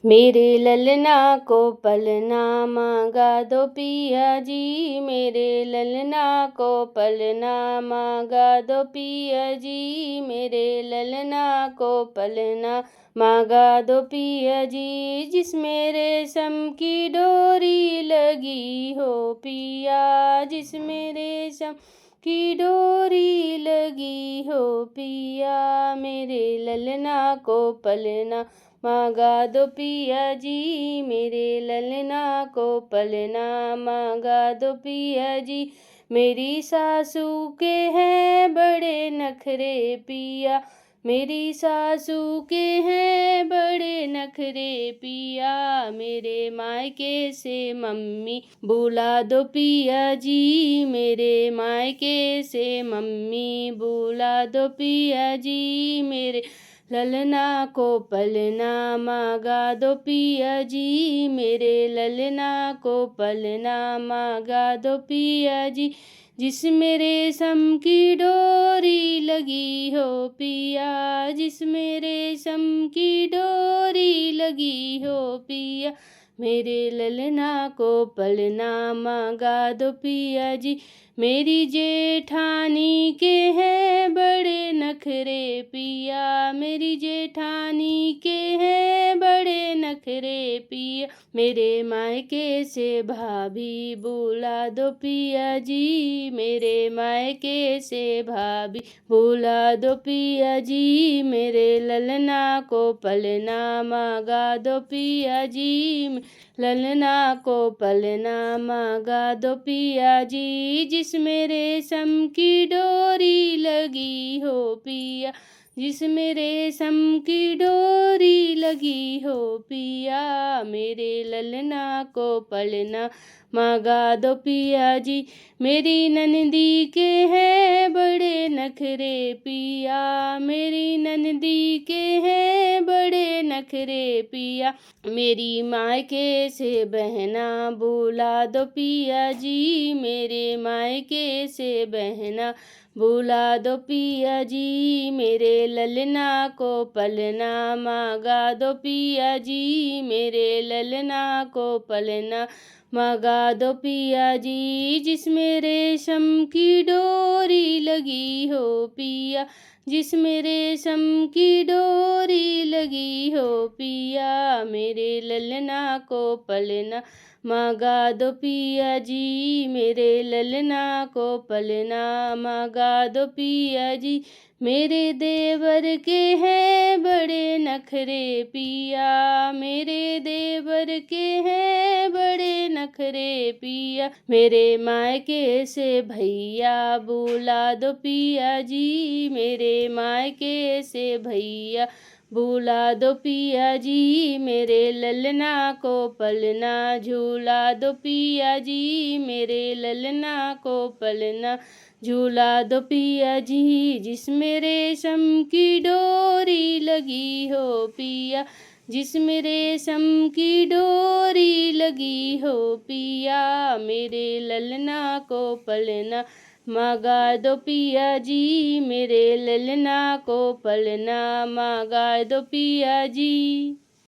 मेरे ललना को पलना मांगा दो पिया जी, मेरे ललना को पलना मांगा दो पिया जी, मेरे ललना को पलना मांगा दो पिया जी। जिसमें रेशम की डोरी लगी हो पिया, जिसमें रेशम की डोरी लगी हो पिया, मेरे ललना को पलना मांगा दो पिया जी, मेरे ललना को पलना मांगा दो पिया जी। मेरी सासू के हैं बड़े नखरे पिया, मेरी सासू के हैं बड़े नखरे पिया, मेरे मायके से मम्मी बुला दो पिया जी, मेरे मायके से मम्मी बुला दो पिया जी। मेरे ललना को पलना मांगा दो पिया जी, मेरे ललना को पलना मांगा दो पिया जी। जिसमें रेशम की डोरी लगी हो पिया, जिसमें रेशम की डोरी लगी हो पिया, मेरे ललना को पलना मांगा दो पिया जी। मेरी जेठानी के हैं बड़े नखरे पिया, मेरी जेठानी के हैं बड़े नखरे पिया, मेरे मायके से भाभी बुला दो पिया जी, मेरे मायके से भाभी बुला दो पिया जी। मेरे ललना को पलना मांगा दो पिया जी, ललना को पलना मांगा दो पिया जी। जिसमें रेशम की डोरी लगी हो पिया, जिसमें रेशम की डोरी लगी हो पिया, मेरे ललना को पलना मांगा दो पिया जी। मेरी ननदी के हैं बड़े नखरे पिया, मेरी ननदी के हैं बड़े नखरे पिया, मेरी मायके से बहना बुला दो पिया जी, मेरे मायके से बहना बुला दो पिया जी। मेरे ललना को पलना मांगा दो पिया जी, मेरे ललना को पलना मांगा दो पिया जी। जिसमें रेशम की डोरी लगी हो पिया, जिसमें रेशम की डोरी लगी हो पिया, मेरे ललना को पलना मांगा दो पिया जी, मेरे ललना को पलना मांगा दो पिया जी। मेरे देवर के हैं बड़े नखरे पिया, मेरे देवर के हैं बड़े नखरे पिया, मेरे मायके से भैया बुला दो पिया जी, मेरे मायके से भैया बुला दो पिया जी। मेरे ललना को पलना झूला दो पिया जी, मेरे ललना को पलना झूला दो पिया जी। जिसमें रेशम की डोरी लगी हो पिया, जिसमें रेशम की डोरी लगी हो पिया, मेरे ललना को पलना मांगा दो पिया जी, मेरे ललना को पलना मांगा दो पिया जी।